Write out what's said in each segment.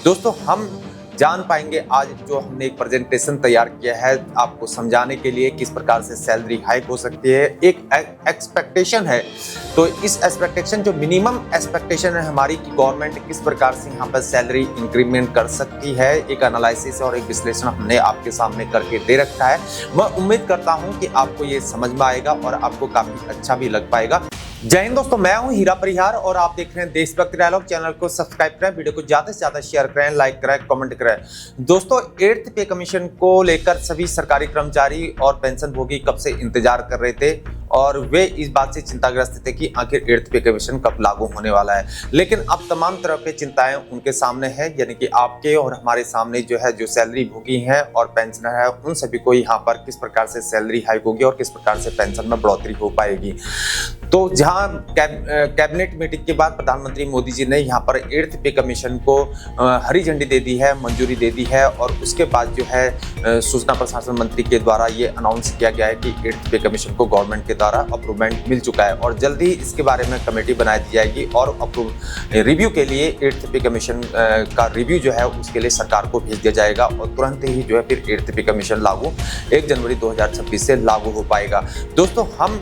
दोस्तों हम जान पाएंगे आज जो हमने एक प्रेजेंटेशन तैयार किया है आपको समझाने के लिए किस प्रकार से सैलरी हाइक हो सकती है। एक एक्सपेक्टेशन है, तो इस एक्सपेक्टेशन जो मिनिमम एक्सपेक्टेशन है हमारी कि गवर्नमेंट किस प्रकार से यहाँ पर सैलरी इंक्रीमेंट कर सकती है, एक एनालिसिस और एक विश्लेषण हमने आपके सामने करके दे रखा है। मैं उम्मीद करता हूँ कि आपको ये समझ में आएगा और आपको काफी अच्छा भी लग पाएगा। जय हिंद दोस्तों, मैं हूं हीरा परिहार और आप देख रहे हैं देशभक्ति डायलॉग। चैनल को सब्सक्राइब करें, वीडियो को ज्यादा से ज्यादा शेयर करें, लाइक करें, कमेंट करें। दोस्तों 8th पे कमीशन को लेकर सभी सरकारी कर्मचारी और पेंशन भोगी कब से इंतजार कर रहे थे और वे इस बात से चिंताग्रस्त थे कि आखिर 8th पे कमीशन कब लागू होने वाला है। लेकिन अब तमाम तरह की चिंताएं उनके सामने है, यानी कि आपके और हमारे सामने जो है जो सैलरी भोगी है और पेंशनर है उन सभी को यहाँ पर किस प्रकार से सैलरी हाइक होगी और किस प्रकार से पेंशन में बढ़ोतरी हो पाएगी। तो जहां कैबिनेट मीटिंग के बाद प्रधानमंत्री मोदी जी ने यहाँ पर 8th पे कमीशन को हरी झंडी दे दी है, मंजूरी दे दी है और उसके बाद जो है सूचना प्रसारण मंत्री के द्वारा ये अनाउंस किया गया है कि 8th पे कमीशन को गवर्नमेंट के द्वारा अप्रूवमेंट मिल चुका है और जल्द ही इसके बारे में कमेटी बनाई दी जाएगी और रिव्यू के लिए 8th पे कमीशन का रिव्यू जो है उसके लिए सरकार को भेज दिया जाएगा और तुरंत ही जो है फिर 8th पे कमीशन लागू 1 जनवरी 2026 से लागू हो पाएगा। दोस्तों हम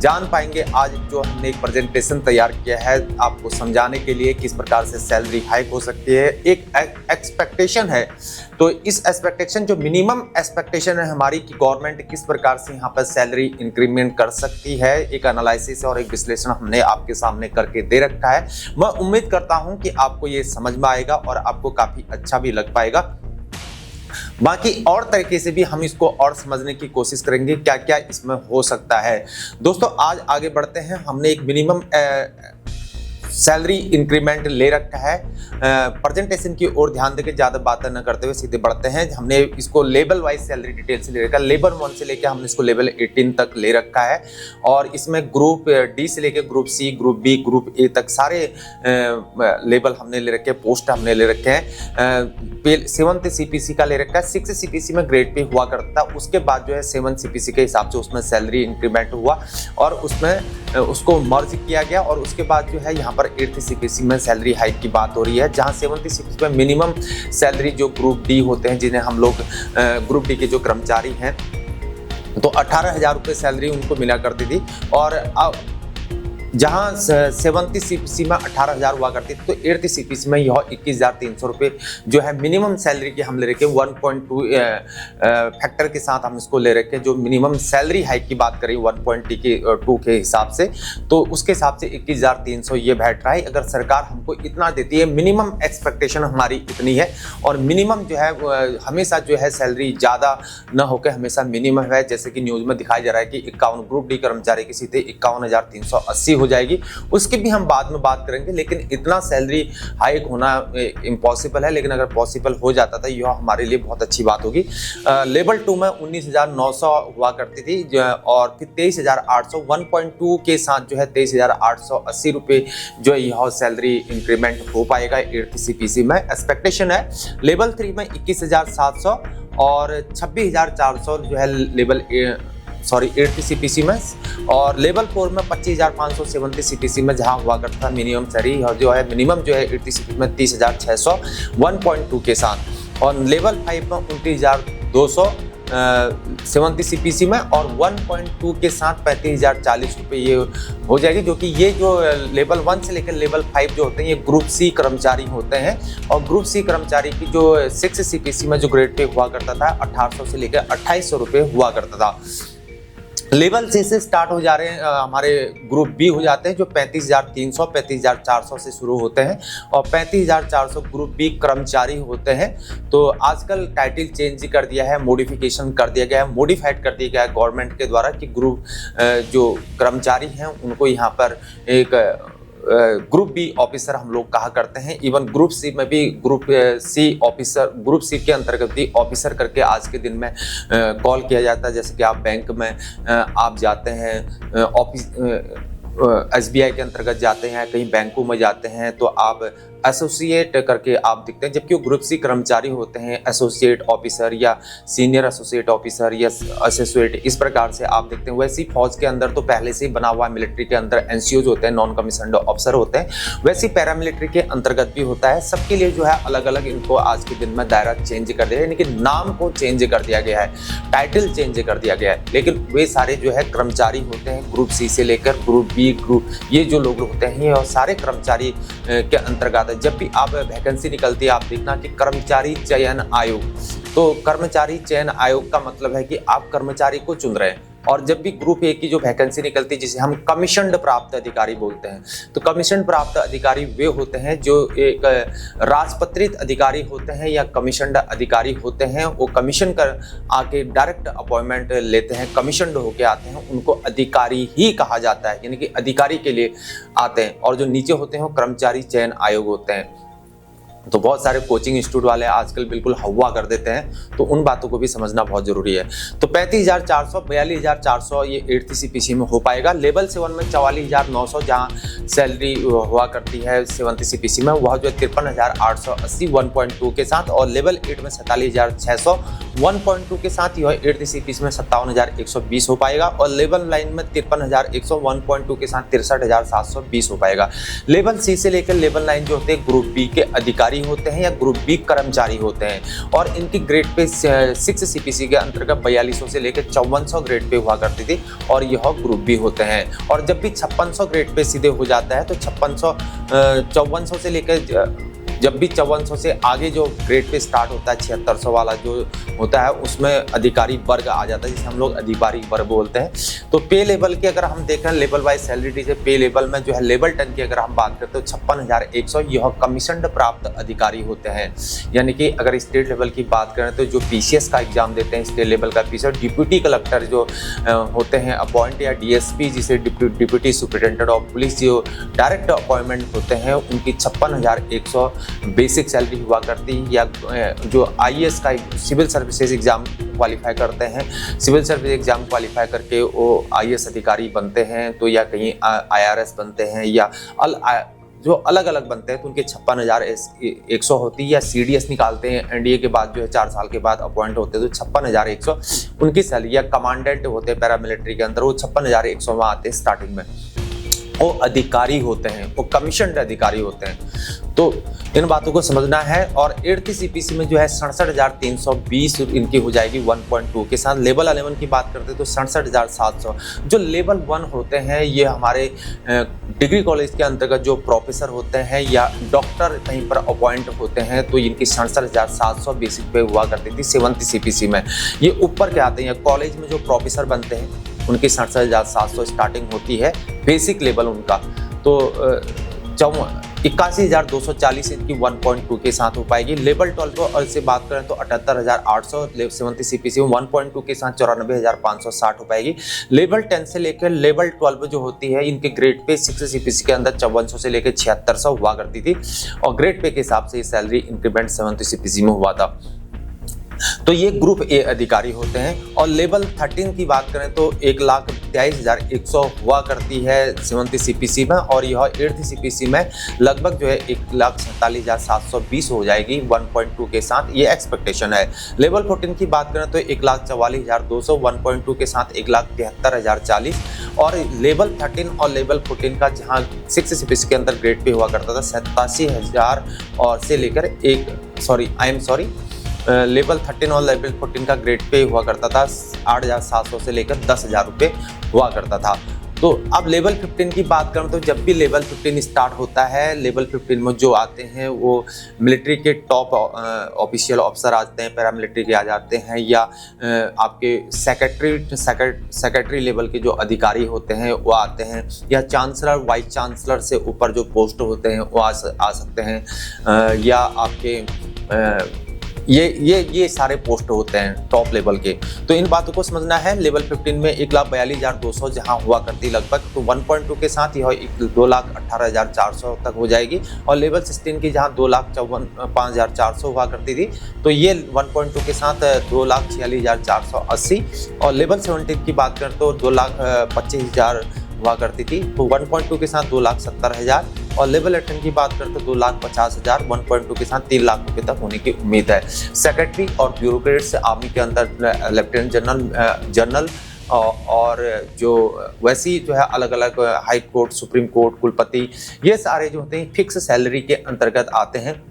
जान पाएंगे आज जो हमने एक प्रेजेंटेशन तैयार किया है आपको समझाने के लिए किस प्रकार से सैलरी हाइक हो सकती है। एक एक्सपेक्टेशन है, तो इस एक्सपेक्टेशन जो मिनिमम एक्सपेक्टेशन है हमारी कि गवर्नमेंट किस प्रकार से यहाँ पर सैलरी इंक्रीमेंट कर सकती है, एक एनालिसिस और एक विश्लेषण हमने आपके सामने करके दे रखा है। मैं उम्मीद करता हूँ कि आपको ये समझ में आएगा और आपको काफी अच्छा भी लग पाएगा। बाकी और तरीके से भी हम इसको और समझने की कोशिश करेंगे क्या क्या इसमें हो सकता है। दोस्तों आज आगे बढ़ते हैं। हमने एक मिनिमम सैलरी इंक्रीमेंट ले रखा है। प्रेजेंटेशन की ओर ध्यान देकर ज़्यादा बातें न करते हुए सीधे बढ़ते हैं। हमने इसको लेवल वाइज सैलरी डिटेल से ले रखा है। लेवल 1 से लेकर हमने इसको लेवल 18 तक ले रखा है और इसमें ग्रुप डी से लेकर group C, group B, group A तक सारे लेवल हमने ले रखे हैं, पोस्ट हमने ले रखे हैं। 7th CPC का ले रखा है। 6th CPC में ग्रेड पे हुआ करता था, उसके बाद जो है 7th CPC के हिसाब से उसमें सैलरी इंक्रीमेंट हुआ और उसमें उसको मर्ज किया गया और उसके बाद जो है यहाँ पर 8th CPC में सैलरी हाइक की बात हो रही है, जहां 7th CPC में मिनिमम सैलरी जो ग्रुप डी होते हैं, जिन्हें हम लोग ग्रुप डी के जो कर्मचारी हैं, तो 18,000 रुपये सैलरी उनको मिला करती थी और जहां 7th CPC में 18,000 हुआ करती थी तो 8th CPC में यह 21,300 रुपये जो है मिनिमम सैलरी की हम ले रखे 1.2 फैक्टर के साथ हम इसको ले रखे, जो मिनिमम सैलरी हाइक की बात करें 1.2 के हिसाब से, तो उसके हिसाब से 21,300 ये बैठ रहा है। अगर सरकार हमको इतना देती है, मिनिमम एक्सपेक्टेशन हमारी इतनी है और मिनिमम जो है हमेशा जो है सैलरी ज़्यादा न होकर हमेशा मिनिमम है। जैसे कि न्यूज़ में दिखाया जा रहा है कि 51 ग्रुप डी कर्मचारी की सीधे 51,380 हो जाएगी, उसकी भी हम बाद में बात करेंगे। लेकिन इतना सैलरी हाइक होना इम्पॉसिबल है, लेकिन अगर पॉसिबल हो जाता था यह हमारे लिए बहुत अच्छी बात होगी। लेवल 2 में 19,900 हुआ करती थी और फिर 23,800 1.2 के साथ जो है 23,880 रुपये जो है यह सैलरी इंक्रीमेंट हो पाएगा 8th CPC में। एक्सपेक्टेशन है लेवल 3 में 21,700 और 26,400 जो है लेवल 8th CPC में और लेवल 4 में 25,500 7th CPC में जहां हुआ करता था मिनिमम सैलरी और जो है मिनिमम जो है 8th CPC में 30,600 1.2 के साथ और लेवल 5 में 29,200 7th CPC में और 1.2 के साथ 35,040 रुपये ये हो जाएगी, जो कि ये जो लेवल 1 से लेकर लेवल 5 जो होते हैं ये ग्रुप सी कर्मचारी होते हैं और ग्रुप सी कर्मचारी की जो 6th CPC में जो ग्रेड पे हुआ करता था 1800 से लेकर 2800 रुपये हुआ करता था। लेवल से स्टार्ट हो जा रहे हैं हमारे ग्रुप बी हो जाते हैं जो 35,300 35,400 से शुरू होते हैं और 35,400 ग्रुप बी कर्मचारी होते हैं। तो आजकल टाइटल चेंज कर दिया है, मॉडिफिकेशन कर दिया गया है, मॉडिफाइड कर दिया गया है गवर्नमेंट के द्वारा कि ग्रुप जो कर्मचारी हैं उनको यहाँ पर एक ग्रुप बी ऑफिसर हम लोग कहा करते हैं। इवन ग्रुप सी में भी group C officer, group C के अंतर्गत भी ऑफिसर करके आज के दिन में कॉल किया जाता है। जैसे कि आप बैंक में आप जाते हैं, ऑफिस SBI के अंतर्गत जाते हैं, कहीं बैंकों में जाते हैं तो आप एसोसिएट करके आप दिखते हैं, जबकि ग्रुप सी कर्मचारी होते हैं एसोसिएट ऑफिसर या सीनियर एसोसिएट ऑफिसर या एसोसिएट, इस प्रकार से आप देखते हैं। वैसे ही फौज के अंदर तो पहले से ही बना हुआ, मिलिट्री के अंदर एनसीओज होते हैं, नॉन कमीशन्ड ऑफिसर होते हैं, वैसे ही पैरामिलिट्री के अंतर्गत भी होता है। सबके लिए जो है अलग अलग इनको आज के दिन में दायरा चेंज कर दिया है, यानी कि नाम को चेंज कर दिया गया है, टाइटल चेंज कर दिया गया है, लेकिन वे सारे जो है कर्मचारी होते हैं। ग्रुप सी से लेकर ग्रुप बी, ग्रुप ये जो लोग होते हैं और सारे कर्मचारी के अंतर्गत है। जब भी आप वैकेंसी निकलती है, आप देखना कि कर्मचारी चयन आयोग, तो कर्मचारी चयन आयोग का मतलब है कि आप कर्मचारी को चुन रहे हैं। और जब भी ग्रुप ए की जो वैकेंसी निकलती है, जिसे हम कमीशन्ड प्राप्त अधिकारी बोलते हैं, तो कमीशन्ड प्राप्त अधिकारी वे होते हैं जो एक राजपत्रित अधिकारी होते हैं या कमीशन्ड अधिकारी होते हैं। वो कमीशन कर आके डायरेक्ट अपॉइंटमेंट लेते हैं, कमीशन्ड होके आते हैं, उनको अधिकारी ही कहा जाता है, यानी कि अधिकारी के लिए आते हैं। और जो नीचे होते हैं वो कर्मचारी चयन आयोग होते हैं। तो बहुत सारे कोचिंग इंस्टीट्यूट वाले आजकल बिल्कुल हवा कर देते हैं, तो उन बातों को भी समझना बहुत जरूरी है। तो 35,400, 42,400 ये 8th CPC में हो पाएगा। लेवल 7 में 44,900 जहां सैलरी हुआ करती है 7th CPC में, वह जो है 53,880 1.2 के साथ, और लेवल 8 में 47,600 1.2 के साथ, यह 8th CPC में 57,120 हो पाएगा। और लेवल 9 में 53,100 1.2 के साथ 63,720 हो पाएगा। लेवल C से लेकर लेवल 9 जो होते हैं ग्रुप बी के अधिकारी होते हैं या ग्रुप बी कर्मचारी होते हैं, और इनकी ग्रेड पे 6 CPC के अंतर्गत 4200 से लेकर 5400 ग्रेड पे हुआ करती थी, और यह ग्रुप बी होते हैं। और जब भी 5600 ग्रेड पे सीधे हो जाता है, तो 5400 से लेकर जब भी 5400 से आगे जो ग्रेड पे स्टार्ट होता है, 7600 वाला जो होता है, उसमें अधिकारी वर्ग आ जाता है, जिसे हम लोग अधिकारी वर्ग बोलते हैं। तो पे लेवल की अगर हम देखें, लेवल वाइज सैलरी से पे लेवल में जो है लेवल 10 की अगर हम बात करते हैं तो 56,100 यह कमीशन्ड प्राप्त अधिकारी होते हैं। यानी कि अगर स्टेट लेवल की बात करें तो जो PCS का एग्जाम देते हैं, स्टेट लेवल का PCS, डिप्यूटी कलेक्टर जो होते हैं अपॉइंट, या DSP जिसे डिप्यूटी सुपरिटेंडेंट ऑफ पुलिस जो डायरेक्ट अपॉइंटमेंट होते हैं, उनकी 56,100 बेसिक सैलरी हुआ करती है। या जो IAS का सिविल सर्विसेज एग्जाम क्वालिफाई करते हैं, सिविल सर्विस एग्जाम क्वालिफाई करके वो IAS अधिकारी बनते हैं, तो या कहीं IRS बनते हैं, या जो अलग अलग बनते हैं, तो उनके 56,100 होती है। या CDS निकालते हैं NDA के बाद, जो है 4 साल के बाद अपॉइंट होते हैं, तो 56,100 उनकी सैलरी। या कमांडेंट होते हैं पैरामिलिट्री के अंदर, वो 56,100 में आते हैं स्टार्टिंग में। वो अधिकारी होते हैं, वो कमीशन्ड अधिकारी होते हैं। तो इन बातों को समझना है। और 8th CPC में जो है 67,320 इनकी हो जाएगी 1.2 के साथ। लेवल 11 की बात करते हैं तो 67,700। जो लेवल 1 होते हैं, ये हमारे डिग्री कॉलेज के अंतर्गत जो प्रोफेसर होते हैं या डॉक्टर कहीं पर अपॉइंट होते हैं, तो इनकी 67,700 बेसिक पे हुआ करती थी 7th CPC में। ये ऊपर के आते हैं, कॉलेज में जो प्रोफेसर बनते हैं उनकी 67,700 स्टार्टिंग होती है, बेसिक लेवल उनका। तो 81,240 इनकी 1.2 के साथ हो पाएगी। लेवल 12 और से बात करें तो 78,800 7th CPC में 1.2 के साथ 94,560 हो पाएगी। लेवल 10 से लेकर लेवल 12 जो होती है, इनके ग्रेड पे 6 CPC के अंदर 5400 से लेकर 7600 हुआ करती थी, और ग्रेड पे के हिसाब से ये सैलरी इंक्रीमेंट 7th CPC में हुआ था। तो ये ग्रुप ए अधिकारी होते हैं। और लेवल 13 की बात करें तो 1,23,100 हुआ करती है 7th CPC में, और यह 8th CPC में लगभग जो है 1,47,720 हो जाएगी 1.2 के साथ, ये एक्सपेक्टेशन है। लेवल 14 की बात करें तो 1,44,200 1.2 के साथ 1,73,040। और लेवल 13 और लेवल 14 का जहां 6 CPC के अंदर ग्रेड पे हुआ करता था 87,000 और से लेकर लेवल 13 और लेवल 14 का ग्रेड पे हुआ करता था 8,700 से लेकर 10,000 रुपये हुआ करता था। तो अब लेवल 15 की बात करूँ तो जब भी लेवल 15 स्टार्ट होता है, लेवल 15 में जो आते हैं वो मिलिट्री के टॉप ऑफिशियल ऑफिसर आते हैं, पैरामिलिट्री के आ जाते हैं, या आपके सेक्रेटरी लेवल के जो अधिकारी होते हैं वो आते हैं, या चांसलर वाइस चांसलर से ऊपर जो पोस्ट होते हैं वो आ सकते हैं, या आपके ये सारे पोस्ट होते हैं टॉप लेवल के। तो इन बातों को समझना है। लेवल 15 में 1,42,200 जहां हुआ करती लगभग, तो 1.2 के साथ यह 2,18,400 तक हो जाएगी। और लेवल 16 की जहां 2,54,400 हुआ करती थी, तो ये 1.2 के साथ 2,46,480। और लेवल 17 की बात करें तो 2,25,000 हुआ करती थी, तो 1.2 के साथ 2,70,000। और लेवल 18 की बात करें तो 2,70,000 और लेवल 19 की बात करें तो 2,70,000 और और लेवल 18 की बात करते तो 2,50,000 1.2 के साथ 3 लाख रुपए तक होने की उम्मीद है। सेक्रेटरी और ब्यूरोक्रेट्स आर्मी के अंदर लेफ्टिनेंट जनरल और जो वैसी जो है अलग अलग हाई कोर्ट, सुप्रीम कोर्ट, कुलपति, ये सारे जो होते हैं फिक्स सैलरी के अंतर्गत आते हैं,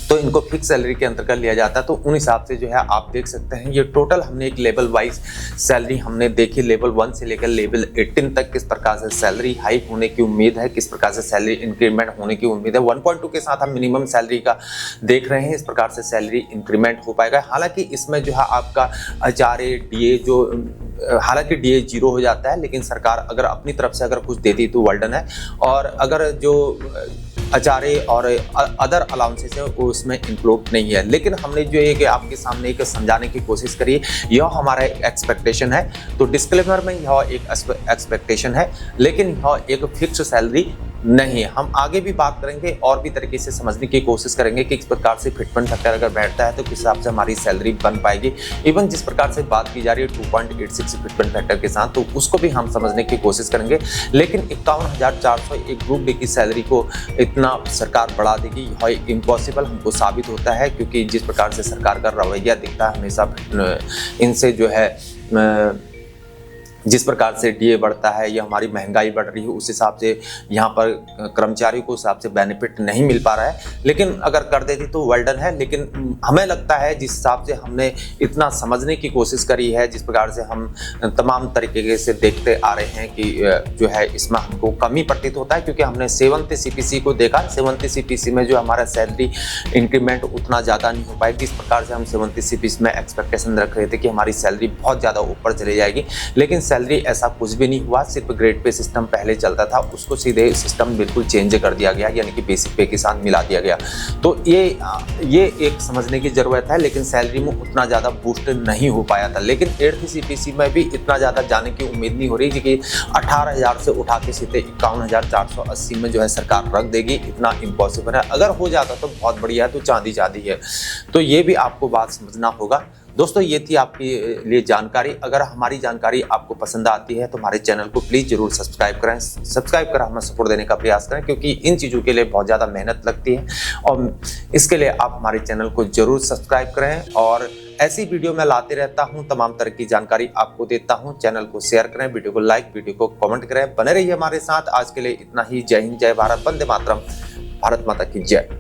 तो इनको फिक्स सैलरी के अंतर्गत लिया जाता है। तो उन हिसाब से जो है आप देख सकते हैं ये टोटल हमने एक लेवल वाइज सैलरी हमने देखी, लेवल 1 से लेकर लेवल 18 तक किस प्रकार से सैलरी हाइक होने की उम्मीद है, किस प्रकार से सैलरी इंक्रीमेंट होने की उम्मीद है। 1.2 के साथ हम मिनिमम सैलरी का देख रहे हैं, इस प्रकार से सैलरी इंक्रीमेंट हो पाएगा। हालांकि इसमें जो है आपका HRA DA जो हालांकि DA 0 हो जाता है, लेकिन सरकार अगर अपनी तरफ से अगर कुछ देती तो वर्ल्डन है, और अगर जो HRA और अदर अलाउंसेस है वो उसमें इंक्लूड नहीं है। लेकिन हमने जो एक आपके सामने एक समझाने की कोशिश करी, यह हमारा एक्सपेक्टेशन है। तो डिस्क्लेमर में यह एक एक्सपेक्टेशन है, लेकिन यह एक फिक्स सैलरी नहीं है। हम आगे भी बात करेंगे और भी तरीके से समझने की कोशिश करेंगे कि किस प्रकार से फिटमेंट फैक्टर अगर बैठता है तो किस हिसाब से हमारी सैलरी बन पाएगी। इवन जिस प्रकार से बात की जा रही है 2.86 फिटमेंट फैक्टर के साथ, तो उसको भी हम समझने की कोशिश करेंगे। लेकिन 51,400 एक ग्रुप डी की सैलरी को इतना सरकार बढ़ा देगी, यह इम्पॉसिबल हमको साबित होता है, क्योंकि जिस प्रकार से सरकार का रवैया दिखता है हमेशा इनसे जो है जिस प्रकार से DA बढ़ता है या हमारी महंगाई बढ़ रही है, उस हिसाब से यहाँ पर कर्मचारियों को उस हिसाब से बेनिफिट नहीं मिल पा रहा है। लेकिन अगर कर देती तो वेल डन है। लेकिन हमें लगता है जिस हिसाब से हमने इतना समझने की कोशिश करी है, जिस प्रकार से हम तमाम तरीके से देखते आ रहे हैं कि जो है इसमें हमको कमी प्रतीत होता है, क्योंकि हमने 7th CPC को देखा। 7th CPC में जो हमारा सैलरी इंक्रीमेंट उतना ज़्यादा नहीं हो पाएगी जिस प्रकार से हम 7th CPC में एक्सपेक्टेशन रख रहे थे कि हमारी सैलरी बहुत ज़्यादा ऊपर चली जाएगी। लेकिन सैलरी ऐसा कुछ भी नहीं हुआ, सिर्फ ग्रेड पे सिस्टम पहले चलता था, उसको सीधे सिस्टम बिल्कुल चेंज कर दिया गया, यानी कि बेसिक पे के साथ मिला दिया गया। तो ये एक समझने की जरूरत है। लेकिन सैलरी में उतना ज़्यादा बूस्ट नहीं हो पाया था। लेकिन 8th CPC में भी इतना ज़्यादा जाने की उम्मीद नहीं हो रही कि 18,000 से उठा के सीधे 51,480 में जो है सरकार रख देगी, इतना इम्पॉसिबल है। अगर हो जाता तो बहुत बढ़िया है, तो चांदी चांदी है। तो ये भी आपको बात समझना होगा। दोस्तों ये थी आपके लिए जानकारी। अगर हमारी जानकारी आपको पसंद आती है तो हमारे चैनल को प्लीज़ जरूर सब्सक्राइब करें। सब्सक्राइब कर हमें सपोर्ट देने का प्रयास करें, क्योंकि इन चीज़ों के लिए बहुत ज़्यादा मेहनत लगती है, और इसके लिए आप हमारे चैनल को जरूर सब्सक्राइब करें। और ऐसी वीडियो मैं लाते रहता हूं, तमाम तरह की जानकारी आपको देता हूं। चैनल को शेयर करें, वीडियो को लाइक, वीडियो को कमेंट करें। बने रहिए हमारे साथ। आज के लिए इतना ही। जय हिंद, जय भारत, वंदे मातरम, भारत माता की जय।